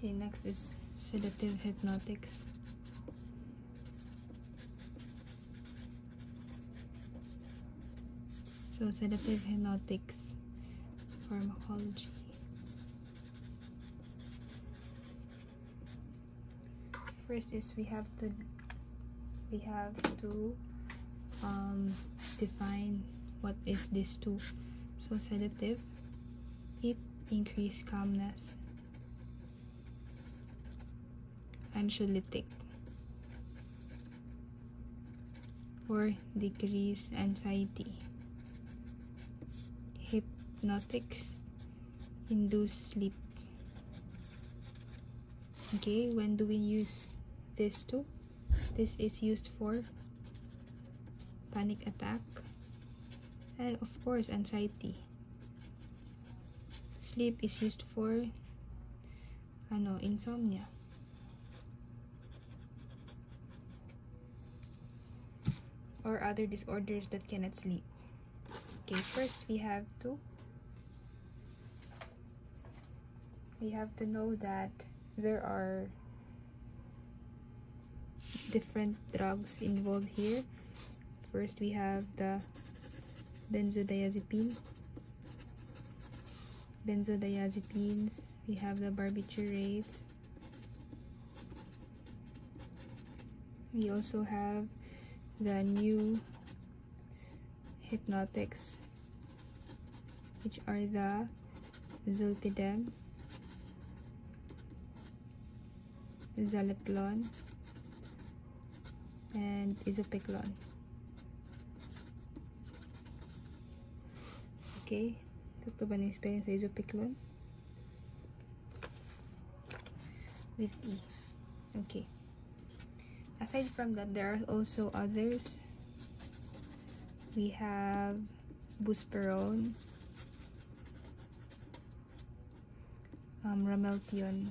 Okay, next is sedative hypnotics. So sedative hypnotics pharmacology. First is we have to define what is this two. So sedative, it increase calmness. Anxiolytic, or decrease anxiety. Hypnotics, induce sleep. Okay, when do we use this two? This is used for panic attack and of course anxiety. Sleep is used for insomnia. Or other disorders that cannot sleep. Okay, first we have to know that there are different drugs involved here. First we have the benzodiazepines, we have the barbiturates, we also have the new hypnotics, which are the zolpidem, zaleplon, and isopeplon. Okay, ito ba na-experience sa isopeplon? With E. Okay. Aside from that, there are also others. We have buspirone, ramelpion,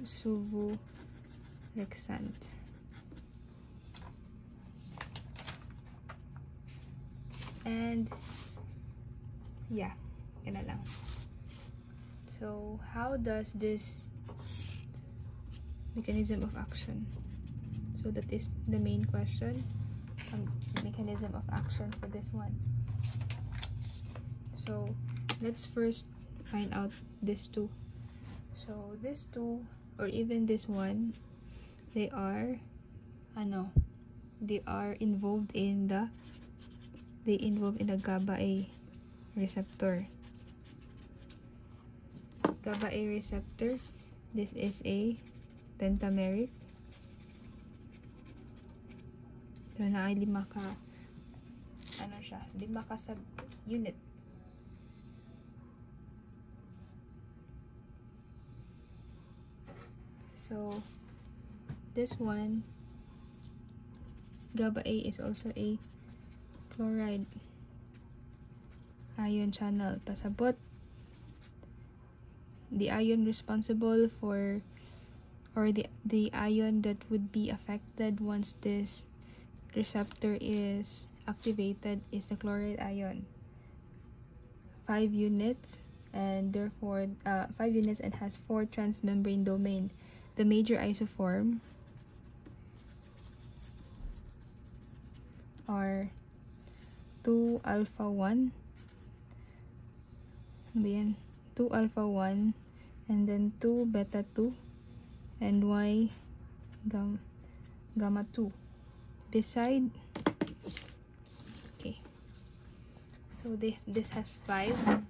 suvorexant, and yeah, yun na lang. So how does this mechanism of action? So that is the main question. Mechanism of action for this one. So let's first find out these two. So these two, or even this one, they are involved in the GABA A receptor. GABA A receptor, this is a pentameric. So na ay 5 ka sub unit. So this one, GABA A, is also a chloride ion channel. Pasabot, the ion responsible for, or the ion that would be affected once this receptor is activated, is the chloride ion. 5 units, and therefore 5 units, and has 4 transmembrane domain. The major isoform are 2-alpha-1, 2-alpha-1, and then 2-beta-2, and Y-gamma-2. Beside, okay, so this has 5.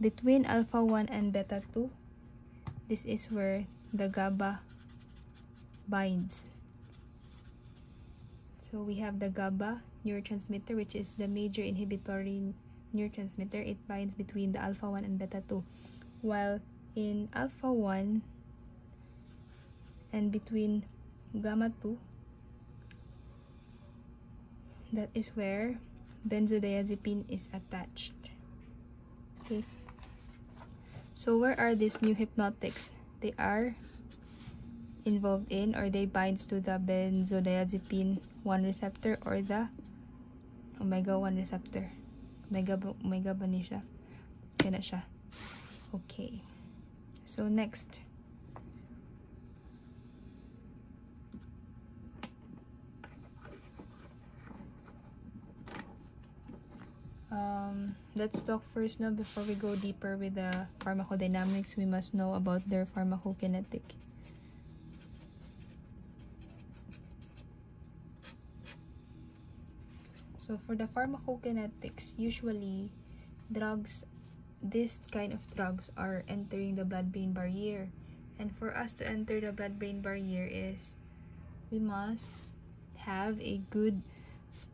Between alpha-1 and beta-2, this is where the GABA binds. So we have the GABA neurotransmitter, which is the major inhibitory neurotransmitter. It binds between the alpha-1 and beta-2, while in alpha-1 and between gamma-2, that is where benzodiazepine is attached. Okay, so where are these new hypnotics? They are involved in, or they binds to the benzodiazepine 1 receptor, or the omega 1 receptor. Omega ba ni siya? Kaya na siya. Okay, so next, let's talk first now. Before we go deeper with the pharmacodynamics, we must know about their pharmacokinetic. So for the pharmacokinetics, usually this kind of drugs are entering the blood-brain barrier. And for us to enter the blood-brain barrier is we must have a good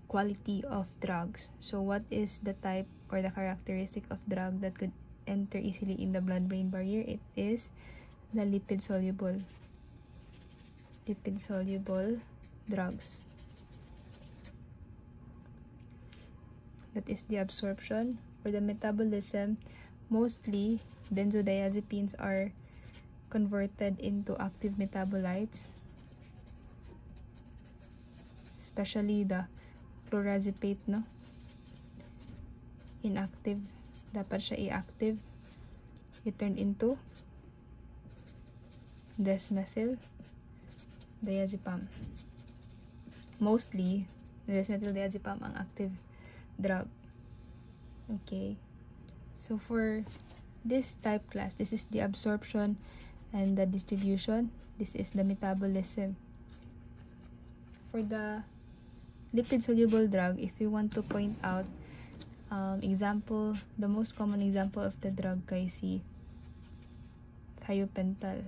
quality of drugs. So what is the type or the characteristic of drug that could enter easily in the blood-brain barrier? It is the lipid-soluble drugs. That is the absorption. For the metabolism, mostly benzodiazepines are converted into active metabolites, especially the clorazepate, no? Inactive, dapat siya i-active. It turned into desmethyldiazepam. Mostly, desmethyldiazepam ang active drug. Okay, so for this type class, this is the absorption and the distribution. This is the metabolism. For the lipid-soluble drug, if you want to point out example, the most common example of the drug kay si thiopental,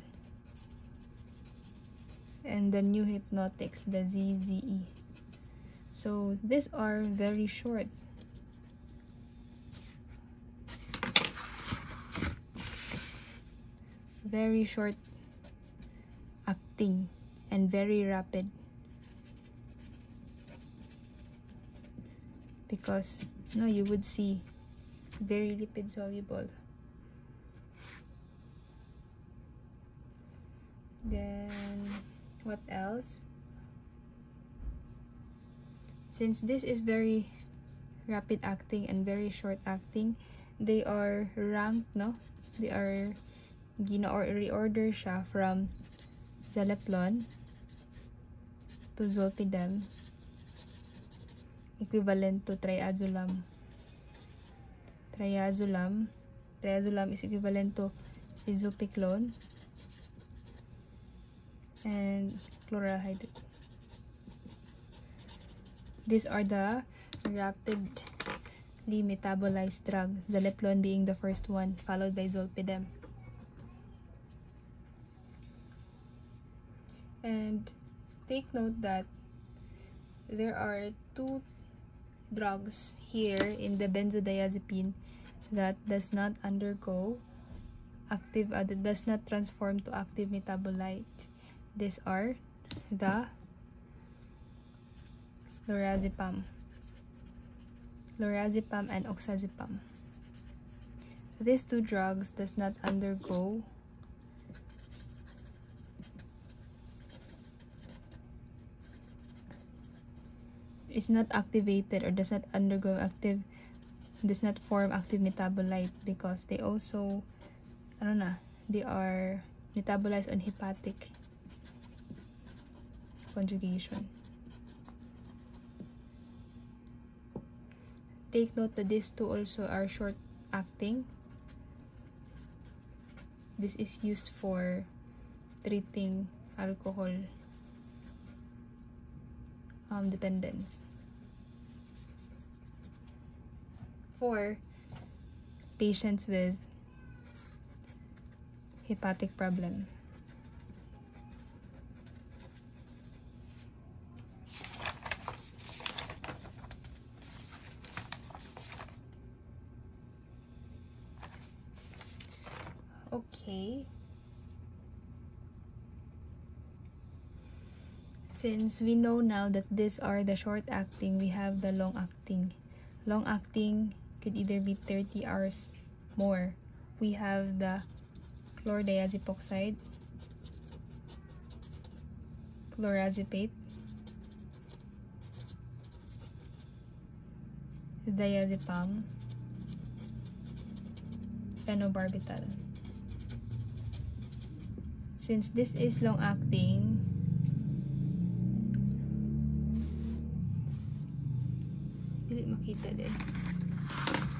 and the new hypnotics, the ZZE. So these are very short. Very short acting and very rapid, because no, you would see very lipid soluble. Then what else? Since this is very rapid acting and very short acting, they are ranked, no? They are reorder siya from Zaleplon to Zolpidem, equivalent to triazolam. Triazolam is equivalent to isopicolone and chloralhydrate. These are the rapidly metabolized drugs, Zaleplon being the first one, followed by Zolpidem. And take note that there are two drugs here in the benzodiazepine that does not undergo active, that does not transform to active metabolite. These are the lorazepam and oxazepam. These two drugs does not undergo is not activated or does not undergo active, does not form active metabolite, because they also, they are metabolized on hepatic conjugation. Take note that these two also are short acting. This is used for treating alcohol dependence. For patients with hepatic problem. Okay. Since we know now that these are the short acting, we have the long acting. Long acting could either be 30 hours more. We have the chlordiazepoxide, clorazepate, diazepam, phenobarbital. since this is long-acting, hindi makita din.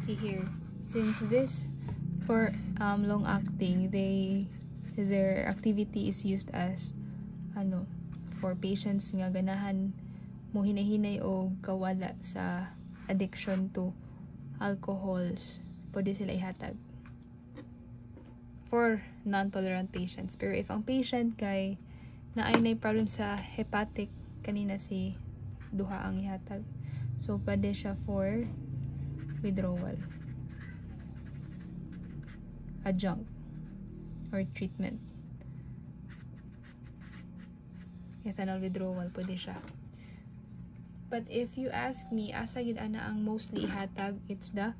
Here, since this for long-acting, their activity is used as for patients nga ganahan mo hinay-hinay o kawala sa addiction to alcohols, pwede sila ihatag for non-tolerant patients. Pero if ang patient kay naay problem sa hepatic, kanina si duha ang ihatag, so pwede siya for withdrawal, adjunct or treatment. Ethanol withdrawal pwede siya. But if you ask me, asa gid ana ang mostly ihatag, it's the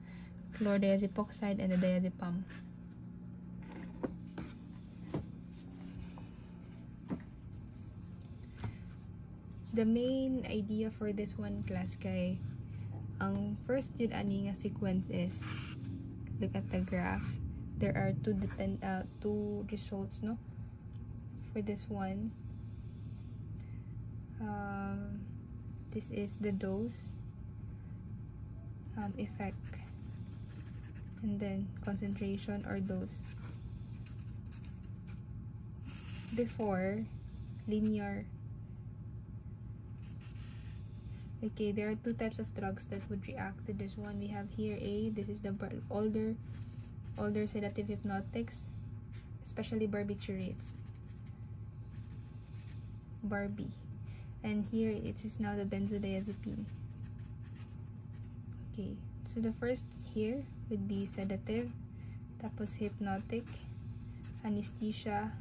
chlordiazepoxide and the diazepam. The main idea for this one class kay ang first yun ani nga sequence is, look at the graph. There are two results, no, for this one. This is the dose, effect, and then concentration or dose. Before, linear. Okay, there are two types of drugs that would react to this one. We have here this is the older sedative hypnotics, especially barbiturates, Barbie. And here it is now the benzodiazepine. Okay, so the first here would be sedative, tapos hypnotic, anesthesia,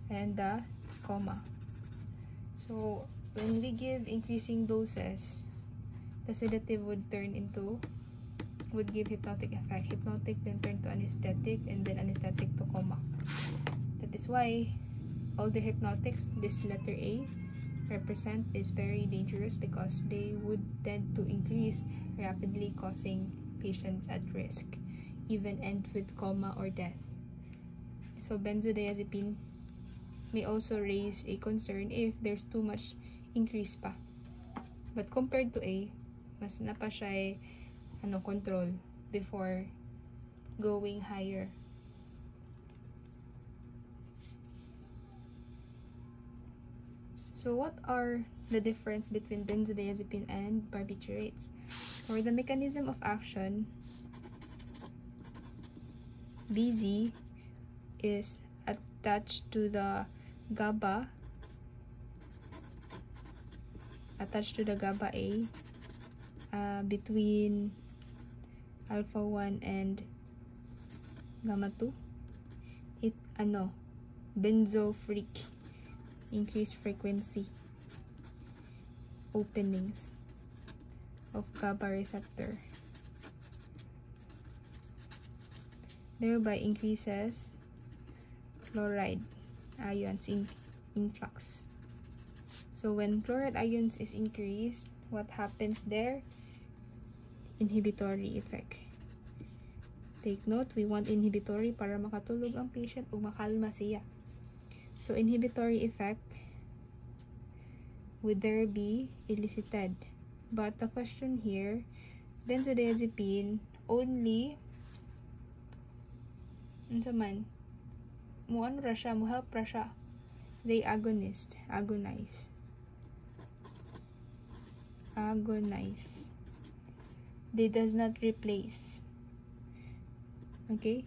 and the coma. So when we give increasing doses, the sedative would give hypnotic effect. Hypnotic then turn to anesthetic, and then anesthetic to coma. That is why all the hypnotics, this letter A represent, is very dangerous because they would tend to increase rapidly, causing patients at risk, even end with coma or death. So benzodiazepine may also raise a concern if there's too much increase pa. But compared to A, mas na pa siya control before going higher. So what are the difference between benzodiazepine and barbiturates? For the mechanism of action, BZ is attached to the GABA, A, between alpha 1 and gamma 2. It benzofreak, increased frequency openings of GABA receptor, thereby increases chloride ions influx. So when chloride ions is increased, what happens there? Inhibitory effect. Take note, we want inhibitory para makatulog ang patient o makalma siya. So inhibitory effect would there be elicited. But the question here, benzodiazepine only help ra siya. They agonize. They does not replace. Okay?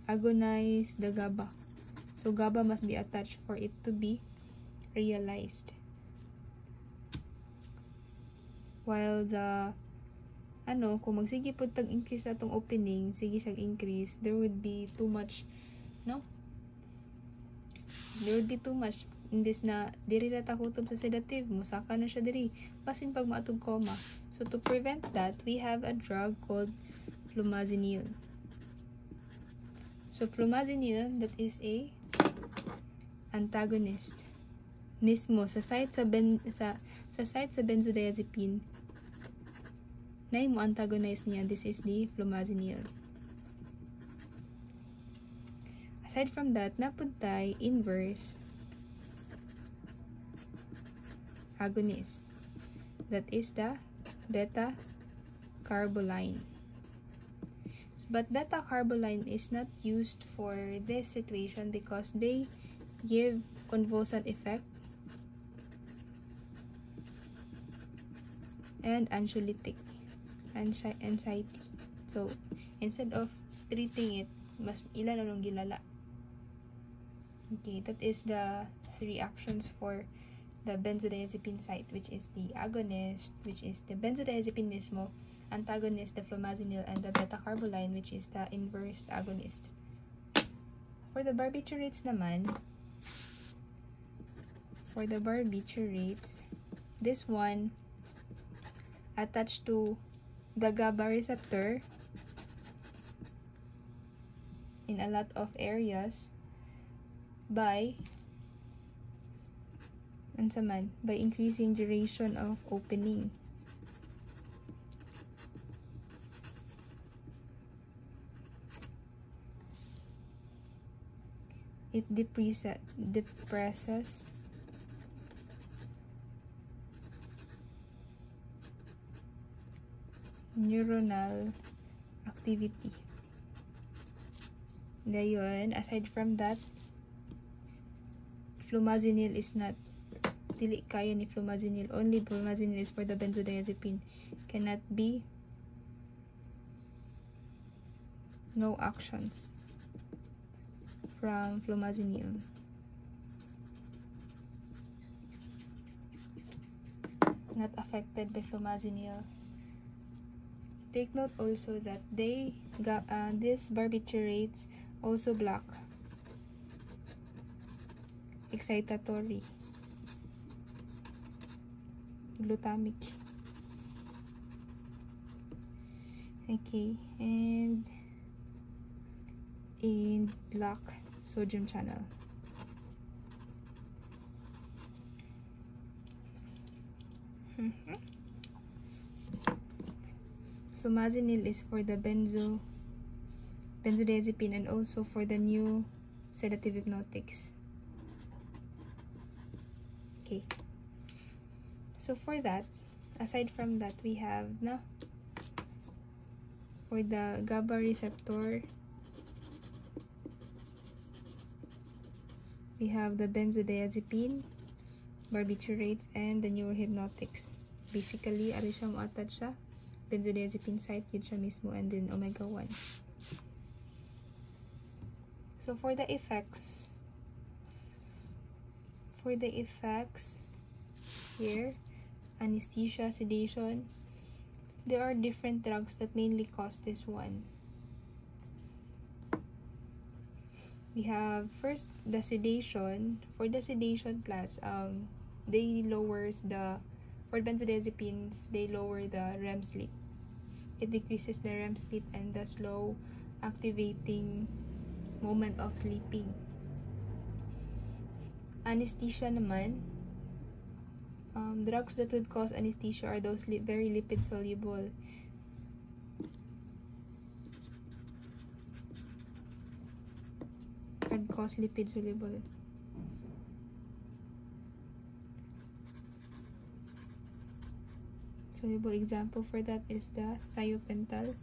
Agonize the GABA. So GABA must be attached for it to be realized. While the kung magsige po tag-increase atong opening, sige siyang increase, there would be too much, no? There would be too much. Imbis na diri na takutob sa sedative, musaka na siya diri, pasin pag maatog coma. So to prevent that, we have a drug called flumazenil. So flumazenil, that is a antagonist mismo sa site sa benzodiazepine na mo antagonize niya. This is the flumazenil. Aside from that, napud tay inverse agonist. That is the beta carboline. But beta carboline is not used for this situation because they give convulsant effect and anxiolytic anxiety. So instead of treating it, mas ilan anong gilala. Okay, that is the 3 actions for the benzodiazepine site, which is the agonist, which is the benzodiazepine mismo, antagonist, the flumazenil, and the beta-carboline, which is the inverse agonist. For the barbiturates naman, this one attached to the GABA receptor in a lot of areas by increasing duration of opening. It depresses neuronal activity. Ngayon, aside from that, flumazenil is not dili kaya ni flumazenil. Only flumazenil is for the benzodiazepine. Cannot be no actions from flumazenil. Not affected by flumazenil. Take note also that these barbiturates also block excitatory glutamic. Okay, and block sodium channel. So flumazenil is for the benzodiazepine and also for the new sedative hypnotics. Okay. So for that, aside from that, we have for the GABA receptor, we have the benzodiazepine, barbiturates, and the neurohypnotics. Basically, ari siya mo-attach siya benzodiazepine site yun siya mismo, and then omega-1. So for the effects here, anesthesia, sedation, there are different drugs that mainly cause this one. We have first the sedation. For the sedation class, they lowers for benzodiazepines, they lower the REM sleep. It decreases the REM sleep and the slow activating moment of sleeping. Anesthesia naman, drugs that would cause anesthesia are those very lipid soluble. Can cause lipid soluble. Soluble example for that is the thiopental.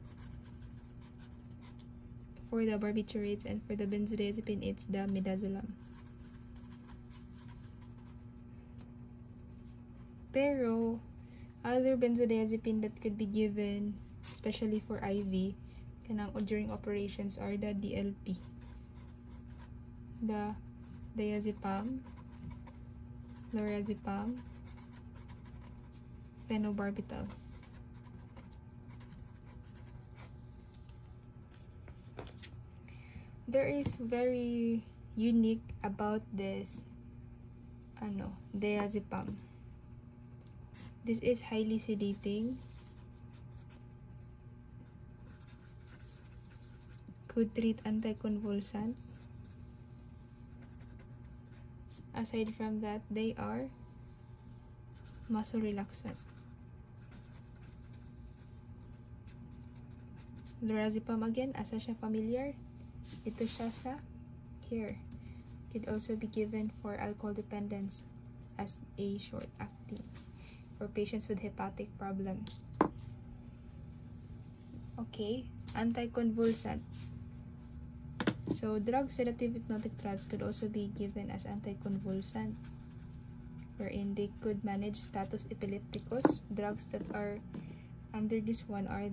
For the barbiturates and for the benzodiazepine, it's the midazolam. Pero other benzodiazepine that could be given, especially for IV, during operations, are the DLP, the diazepam, lorazepam, phenobarbital. There is very unique about this diazepam. This is highly sedating, could treat anticonvulsant. Aside from that, they are muscle relaxant. Lorazepam again, asa siya familiar? Ito siya sa here. Could also be given for alcohol dependence as a short-acting for patients with hepatic problems. Okay, anticonvulsant. So drugs, sedative hypnotic drugs could also be given as anticonvulsant, wherein they could manage status epilepticus. Drugs that are under this one are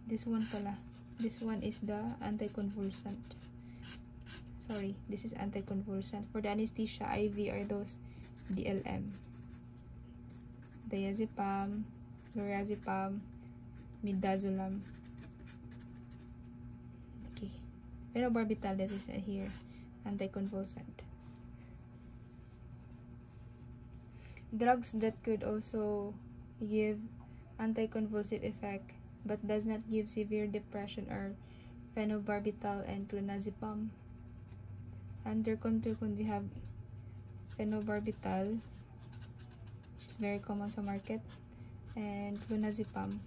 this one is the anticonvulsant. Sorry, this is anticonvulsant. For the anesthesia, IV are those DLM. Diazepam, lorazepam, midazolam. Okay. Phenobarbital, that is here, anticonvulsant. Drugs that could also give anticonvulsive effect but does not give severe depression are phenobarbital and clonazepam. Under Conturcon, we have phenobarbital, which is very common sa market, and clonazepam.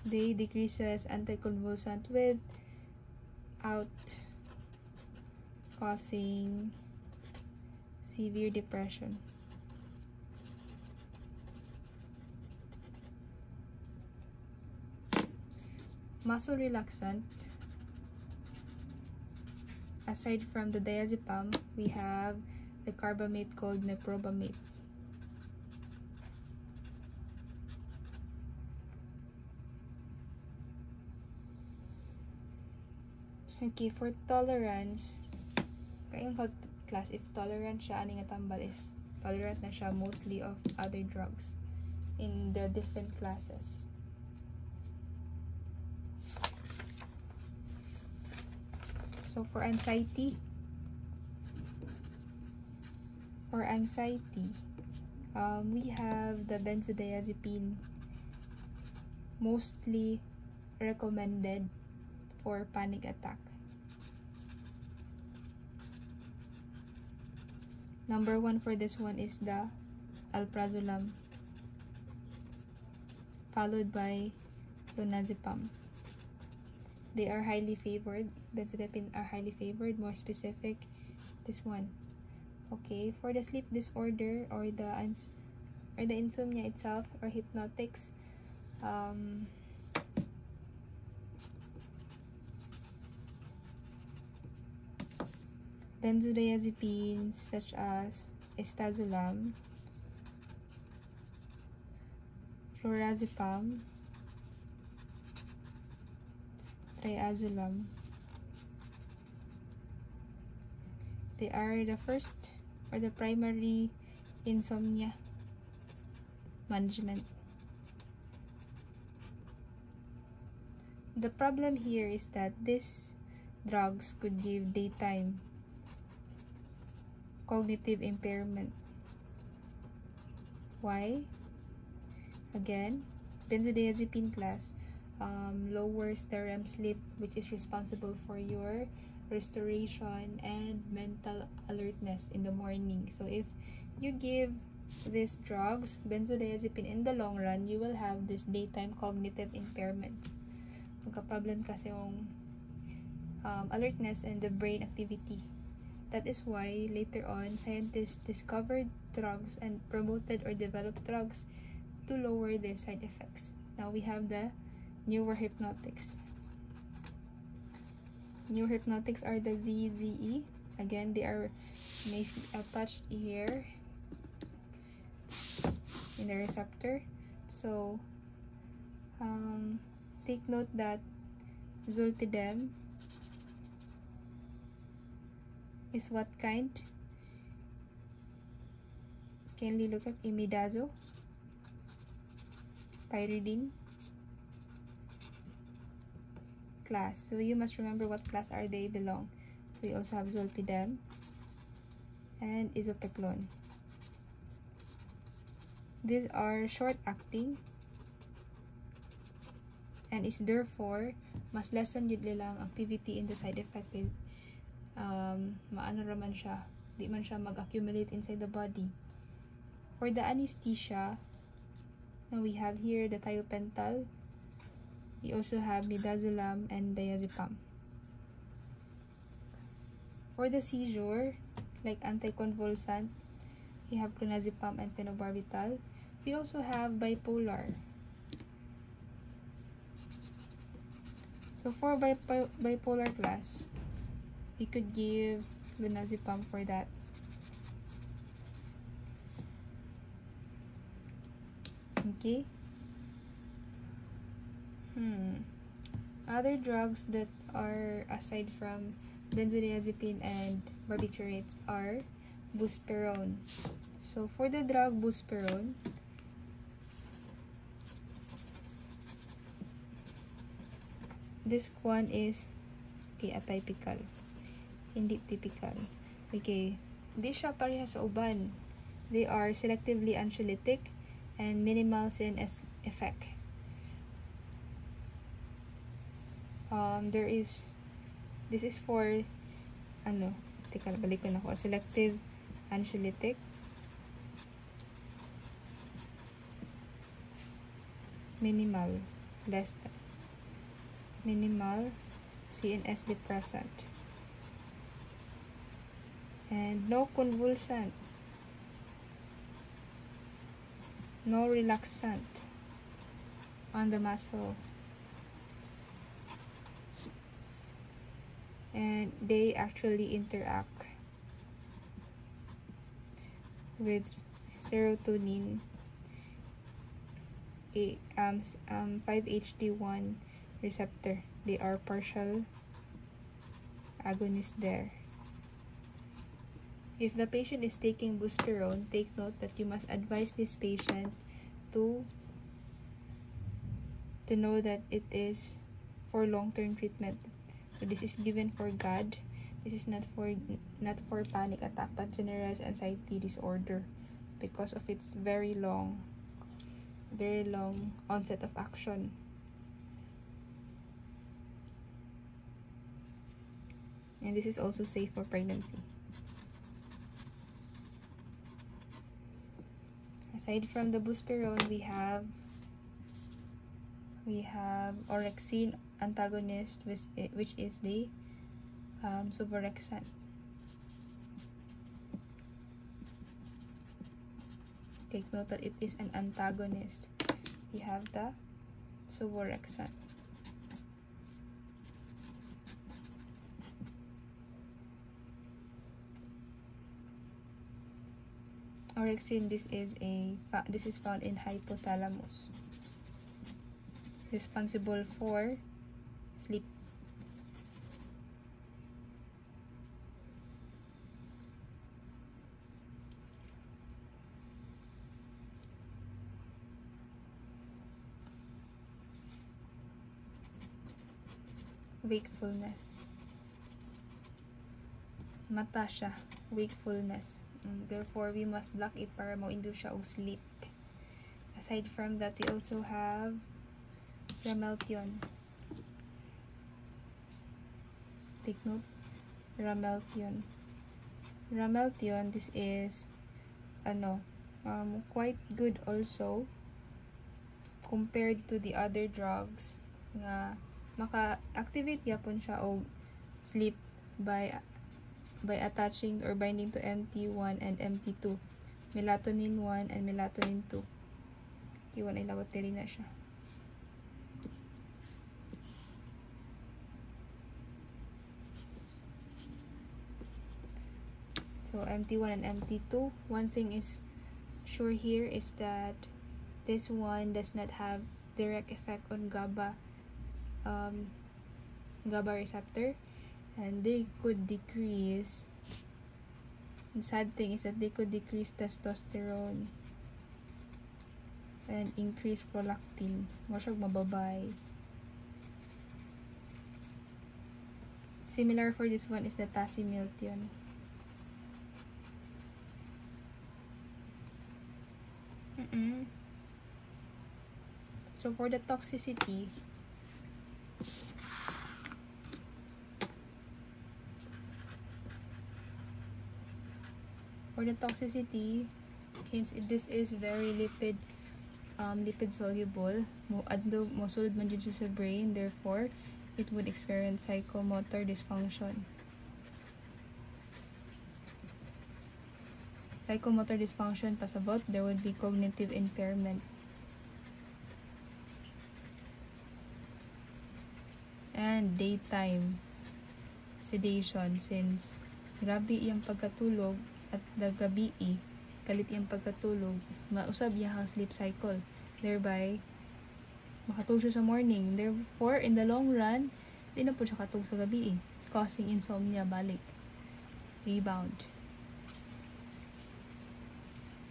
They decreases anticonvulsant without causing severe depression. Muscle relaxant. Aside from the diazepam, we have the carbamate called meprobamate. Okay, for tolerance, kayong class, if tolerant siya, ani nga tambal is tolerant na siya mostly of other drugs in the different classes. So for anxiety, we have the benzodiazepine, mostly recommended for panic attack. Number 1 for this one is the alprazolam, followed by clonazepam. They are highly favored. Benzodiazepine are highly favored. More specific, this one. Okay, for the sleep disorder or the insomnia itself or hypnotics, benzodiazepines such as estazolam, lorazepam, triazolam. They are the first or the primary insomnia management. The problem here is that these drugs could give daytime cognitive impairment. Why? Again, benzodiazepine class lowers the REM sleep, which is responsible for your restoration and mental alertness in the morning. So if you give these drugs, benzodiazepine, in the long run, you will have this daytime cognitive impairments. Magka-problem kasi yung alertness and the brain activity. That is why later on, scientists discovered drugs and promoted or developed drugs to lower these side effects. Now we have the newer hypnotics. New hypnotics are the ZZE. Again, they are attached here in the receptor. So take note that zolpidem is what kind? Can we look at imidazo, pyridine class. So you must remember what class are they belong. So we also have zolpidem and isopeplon. These are short-acting and is therefore mas lessen yun nilang activity in the side effect. Maano raman siya, di man siya mag-accumulate inside the body. For the anesthesia, Now we have here the thiopental. We also have midazolam and diazepam. For the seizure, like anticonvulsant, we have clonazepam and phenobarbital. We also have bipolar. So for bipolar class, we could give clonazepam for that. Okay. Other drugs that are aside from benzodiazepine and barbiturates are buspirone. So for the drug buspirone, this one is atypical, hindi typical. Okay, di siya pareha sa uban. They are selectively anxiolytic and minimal CNS effect. This is for balik ko na ako, selective anxiolytic, minimal CNS depressant, and no convulsant, no relaxant on the muscle, and they actually interact with serotonin 5-HT1 receptor. They are partial agonists there. If the patient is taking buspirone, take note that you must advise this patient to know that it is for long-term treatment. So this is given for GAD. This is not for panic attack, but generalized anxiety disorder, because of its very long onset of action. And this is also safe for pregnancy. Aside from the buspirone, we have orexin antagonist, which is the suvorexant. Take note that it is an antagonist. We have the suvorexant. Orexin, this is found in hypothalamus, responsible for sleep. Wakefulness. Mata siya, wakefulness. Therefore, we must block it para mo-induce siya og sleep. Aside from that, we also have Rameltion. Take note, Rameltion. Rameltion, this is quite good also compared to the other drugs nga maka-activate yapon siya og sleep by attaching or binding to MT1 and MT2, melatonin 1 and melatonin 2. Iwan ay laboratory na siya. So MT1 and MT2, one thing is sure here is that this one does not have direct effect on GABA receptor, and they could decrease. The sad thing is that they could decrease testosterone and increase prolactin. Masyag mababay. Similar for this one is the tasimeltion. So for the toxicity, since this is very lipid lipid soluble, mosulod man dyan siya sa brain, therefore it would experience psychomotor dysfunction. Psychomotor dysfunction pasabot, there would be cognitive impairment. And daytime sedation, since grabe iyang pagkatulog at gabi kalit iyang pagkatulog, mausab iyang sleep cycle, thereby makatulog siya sa morning. Therefore, in the long run, di na po siya katulog sa gabi causing insomnia balik, rebound.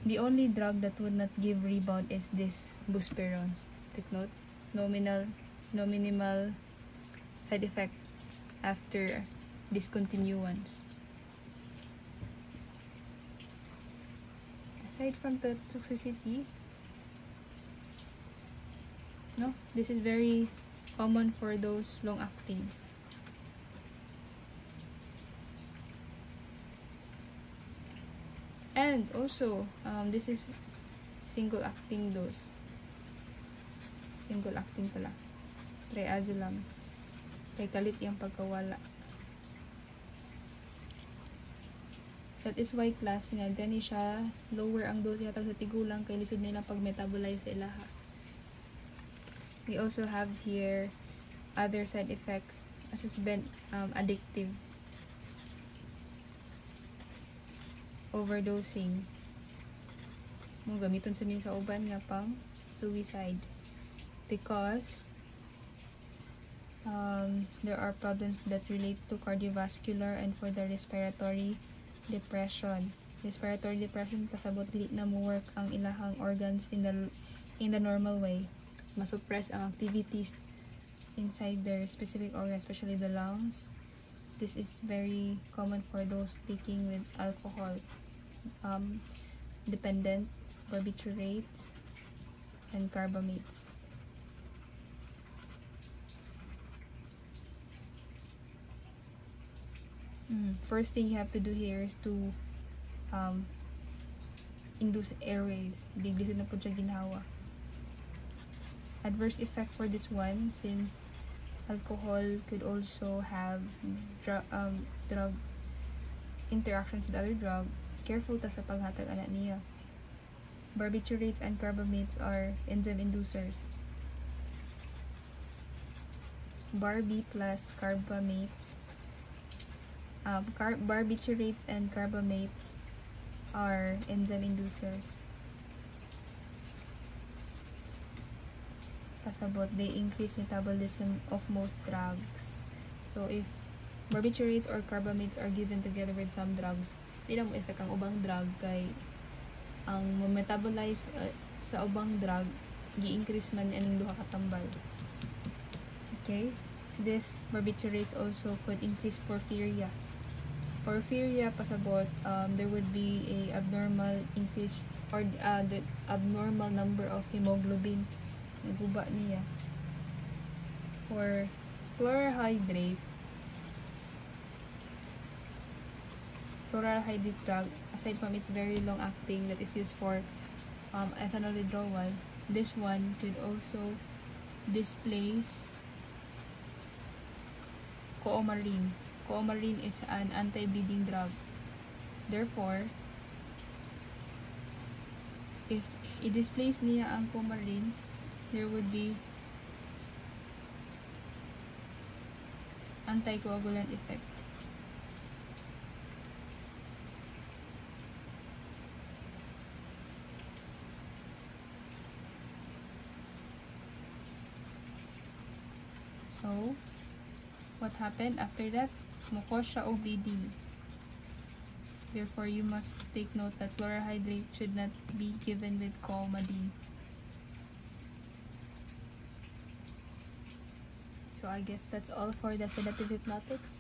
The only drug that would not give rebound is this buspirone. Take note, no minimal side effect after discontinuance. Aside from the toxicity, no, this is very common for those long-acting. And also, this is single-acting dose. Single-acting pala. Triazolam. Kay kalit yung pagkawala. That is why class nga, gani siya, lower ang dose yata sa tigulang, kay lisod nila pag-metabolize sa ilaha. We also have here other side effects, as has been addictive. Overdosing. Mo gamiton sa min sa uban nga pang suicide, because there are problems that relate to cardiovascular and for the respiratory depression. Respiratory depression pasabot dili na mo work ang ilahang organs in the normal way. Masuppress ang activities inside their specific organs, especially the lungs. This is very common for those taking with alcohol dependent barbiturates and carbamates. First thing you have to do here is to induce airways. Biglisod na po siya ginhawa. Adverse effect for this one, since alcohol could also have drug interactions with other drug. Careful ta sa paghatag anak niya. Barbiturates and carbamates are enzyme inducers. Barbi plus carbamates, barbiturates and carbamates are enzyme inducers. Pasabot, they increase metabolism of most drugs. So if barbiturates or carbamates are given together with some drugs, di na mo effect ang ubang drug, kay ang metabolize sa ubang drug gi-increase man aning duha katambal. Okay, this barbiturates also could increase porphyria. Porphyria pasabot, there would be a abnormal increase or the abnormal number of hemoglobin guba niya. For chlorhydrate drug, aside from its very long acting that is used for ethanol withdrawal, this one could also displace coumarin. Coumarin is an anti-bleeding drug. Therefore, if i-displace niya ang coumarin, there would be anticoagulant effect. So, what happened after that? Mukos siya o bleeding. Therefore, you must take note that chlorhydrate should not be given with coumadin. So I guess that's all for the sedative hypnotics.